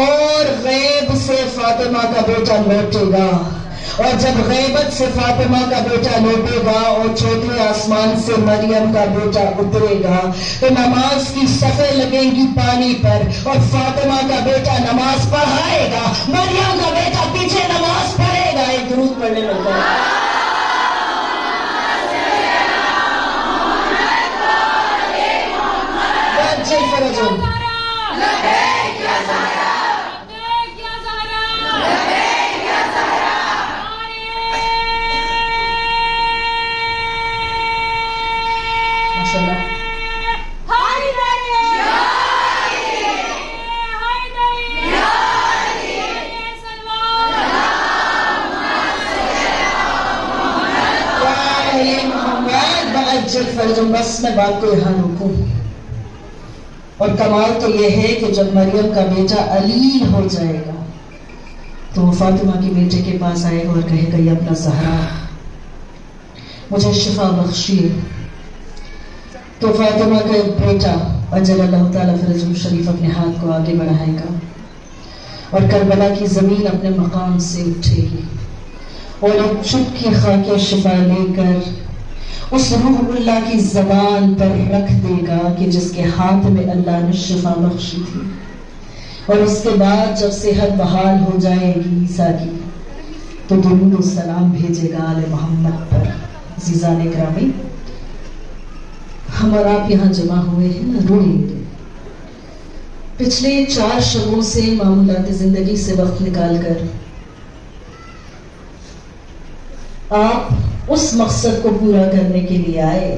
اور غیب سے فاطمہ کا بیٹا لوٹے گا، اور جب غیبت سے فاطمہ کا بیٹا لوٹے گا اور چوتھے آسمان سے مریم کا بیٹا اترے گا، تو نماز کی صفیں لگیں گی پانی پر، اور فاطمہ کا بیٹا نماز پڑھائے گا، مریم کا بیٹا پیچھے نماز پڑھے گا. ایک درود پڑھنے لگتا ہے. بس میں بات کو یہاں روکوں. اور کمال تو یہ ہے کہ جب مریم کا بیٹا علی ہو جائے گا تو وہ فاطمہ کے بیٹے کے پاس آئے گا اور کہے گا یا اپنا زہرا مجھے شفا بخشیے. تو فاطمہ کا بیٹا اجل اللہ تعالیٰ فرجہ شریف اپنے ہاتھ کو آگے بڑھائے گا اور کربلا کی زمین اپنے مقام سے اٹھے گی اور ایک چٹکی خاکِ شفا لے کر اس روح اللہ کی زبان پر رکھ دے گا کہ جس کے ہاتھ میں اللہ نے شفا بخشی تھی. اور اس کے بعد جب صحت بحال ہو جائے گی عیسیٰ کی تو درود و سلام بھیجے گا آل محمد پر. عزیزان گرامی، ہم اور آپ یہاں جمع ہوئے ہیں نا، روئیں گے. پچھلے 4 شبوں سے معمولات زندگی سے وقت نکال کر آپ اس مقصد کو پورا کرنے کے لیے آئے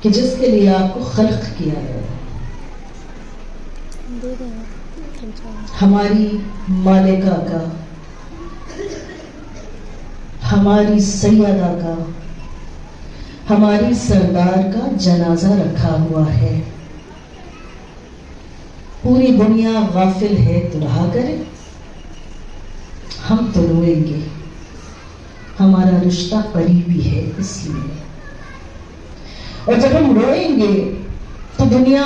کہ جس کے لیے آپ کو خلق کیا گیا. ہماری مالکہ کا، ہماری سیدہ کا، ہماری سردار کا جنازہ رکھا ہوا ہے. پوری دنیا غافل ہے تو رہا کرے، ہم تو روئیں گے. ہمارا رشتہ قریبی ہے اس لیے. اور جب ہم روئیں گے تو دنیا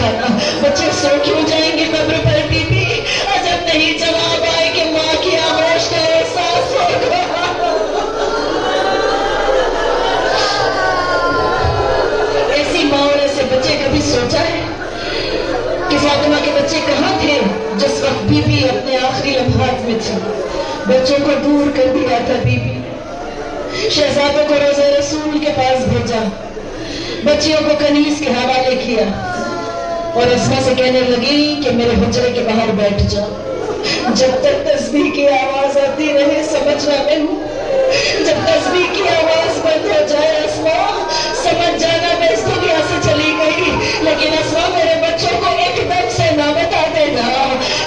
اٹھانا. بچے سو کیوں جائیں گے قبر پر بی بی؟ عجب نہیں جواب آئے کہ ماں کی آغوش کا احساس ہوگا. ایسی ماں اور ایسے بچے کبھی سوچا ہے کہ فاطمہ کے بچے کہاں تھے جس وقت بی بی اپنے آخری لمحات میں تھی؟ بچوں کو دور کر دیا تھا بی بی. شہزادوں کو روضہ رسول کے پاس بھیجا، بچیوں کو کنیز کے حوالے کیا اور اسما سے کہنے لگی کہ میرے حجرے کے باہر بیٹھ جاؤ. جب تک تسبیح کی آواز آتی رہے سمجھنا میں ہوں، جب تسبیح کی آواز بند ہو جائے اسما سمجھ جانا میں اس دنیا سے چلی گئی. لیکن اسما میرے بچوں کو ایک دم سے نہ بتا دینا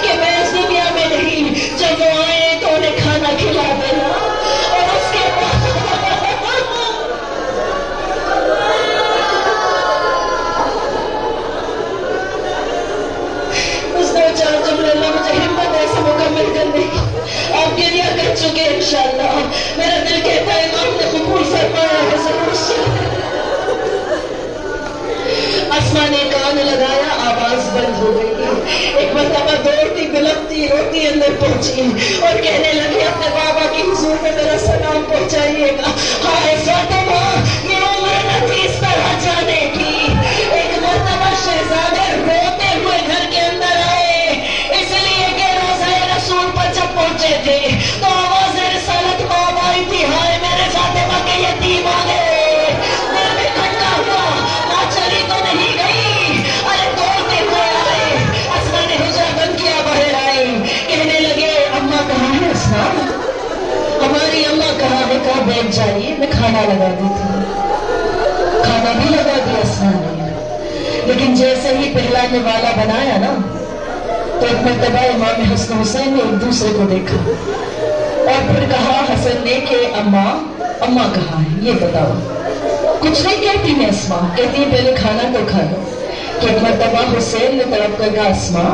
کہ میں اس دنیا میں نہیں. جب وہ آئے تو انہیں کھانا کھلا دینا اور اس کے بعد چار جملے اللہ مجھے ہمت ایسا مکمل کرنے کی. آپ گریہ کر چکے انشاءاللہ. میرا دل کہتا ہے امام نے قبول فرمایا ہے ضرور سن. اسما نے کان لگایا، آواز بند ہو گئی. ایک مرتبہ دوڑتی بلکتی روتی اندر پہنچی اور کہنے لگی اپنے بابا کی حضور میں میرا سلام پہنچائیے گا. ہائے فاطمہ یہ عمر نہ تھی اس طرح جانے کی. ایک مرتبہ شہزادے روتے ہوئے گھر کے اندر آئے، اس لیے کہ روضہ رسول پر جب پہنچے تھے تو آواز رسالت باب آئی تھی، ہائے میرے فاطمہ کے یتیم آ گئے. دل میں کھٹکا ہوا، ماں چلی تو نہیں گئی. ارے دوڑتے ہوئے آئے، اسما نے حجرہ بند کیا، باہر آئی. کہنے لگے اماں کہاں ہے اسما؟ ہماری اماں کہاں ہے؟ کہاں بیٹھ جائیے میں کھانا لگا دیتی ہوں. کھانا بھی لگا دیا اسما نے. لیکن جیسے ہی پہلانے والا بنایا نا تو ایک مرتبہ امام حسن حسین نے ایک دوسرے کو دیکھا اور پھر کہا حسن نے کہ اماں کہاں ہے یہ بتاؤ. کچھ نہیں کہتی ہے اسما، کہتی ہے پہلے کھانا تو کھا لو. کہ ایک مرتبہ حسین نے طلب کر کہا اسما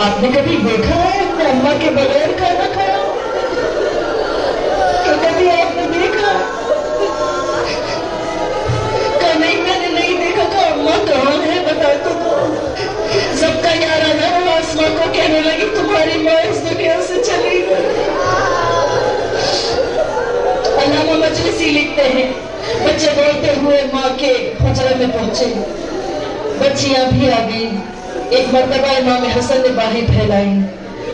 آپ نے کبھی دیکھا ہے اپنے اماں کے بغیر کھانا کھایا؟ کہ کبھی آپ نے دیکھا؟ کہا نہیں میں نے نہیں دیکھا. کہا اماں کہاں ہے بتا تو دو. سب کا یارہ نہ ہوا، اسما کو کہنے لگی تمہاری ماں اس دنیا سے چلی گئی. علامہ مجلسی لکھتے ہیں بچے دوڑتے ہوئے ماں کے حجرے میں پہنچے، بچیاں بھی آ گئی. ایک مرتبہ امام حسن نے باہیں پھیلائی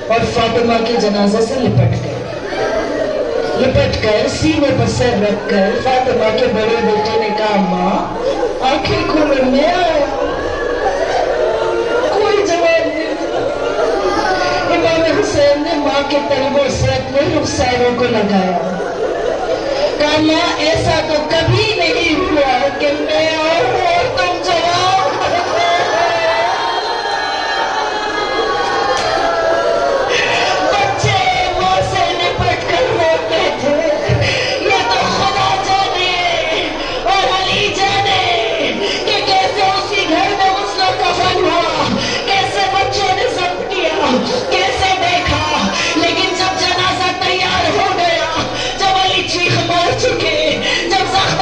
اور فاطمہ کے جنازے سے لپٹ کر سینے پر سر رکھ کر فاطمہ کے بڑے بیٹے نے کہا ماں آنکھیں کھولنے آیا. کوئی جواب نہیں. امام حسین نے ماں کے طلبوں سے اپنے رخساروں کو لگایا. کہا ماں ایسا تو کبھی نہیں ہوا کہ میں آؤں اور تم جواب. بچے ماں سے لپٹ کر روتے تھے. یہ تو خدا جانے اور علی جانے کہ کیسے اسی گھر میں غسل و کفن ہوا، کیسے بچوں نے ضبط کیا، کیسے دیکھا. لیکن جب جنازہ تیار ہو گیا، جب علی چیخ مار چکے، جب زخم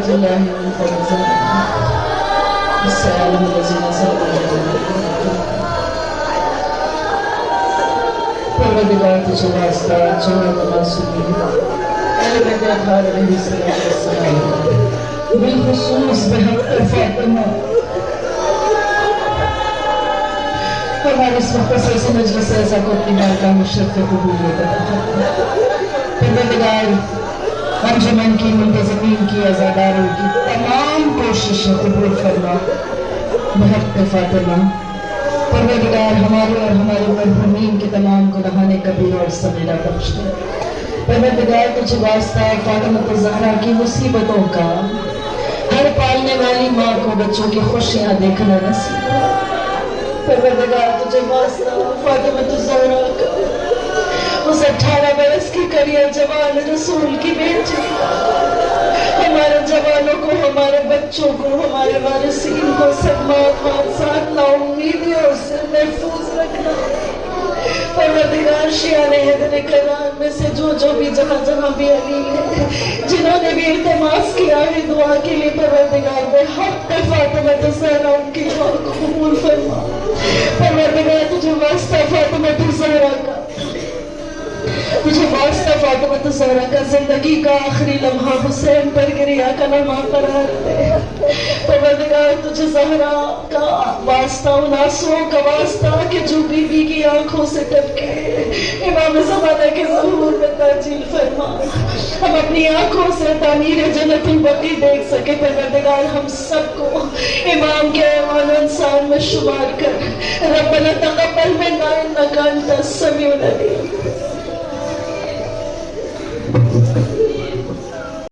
الله من فضل السلام الذين پروردگار تجھے واسطہ جہاں نمازی اہل بیت اطہار علیہ السلام بالخصوص بحق فاطمہ ہمارے اس مختصر مجلس ایسا کو اپنی بارگاہ میں شرف قبولیت عطا فرما پروردگار انجمن کی منتظمین کی عزاداروں کی تمام کوششیں قبول فرما بحق فاطمہ پروردگار ہمارے اور ہمارے مرحومین کے تمام گناہان کبیرہ اور صغیرہ بخش دے پروردگار تجھے واسطہ فاطمہ الزہرا کی مصیبتوں کا ہر پالنے والی ماں کو بچوں کی خوشیاں دیکھنا نصیب پروردگار تجھے واسطہ فاطمہ الزہرا کا اس 18 برس کی کریہ جوان رسول کی بیٹی ہمارے جوانوں کو ہمارے بچوں کو ہمارے وارثین کو صدمات حادثات نا امیدیوں سے محفوظ رکھنا پروردگار شیعہ حیدر کرام میں سے جو بھی جہاں جہاں بھی علی ہے جنہوں نے بھی التماس کیا ہے دعا کے لیے پروردگار بے حق فاطمہ الزہرا ان کی دعا کو قبول فرما پروردگار تجھے واسطہ فاطمہ الزہرا کا تجھے واسطہ فاطمہ الزہرا کا زندگی کا آخری لمحہ حسین پر گریا کا لمحہ قرار دے پروردگار تجھے زہرا کا واسطہ ان آنسوؤں کا واسطہ کہ جو بی بی کی آنکھوں سے ٹپکے امام زمانہ کے ظہور میں تاجیل فرما ہم اپنی آنکھوں سے تعمیر جنت البقیع دیکھ سکے پروردگار ہم سب کو امام کے ایوان انسان میں شمار کر ربنا تقبل منا انک انت السمیع العلیم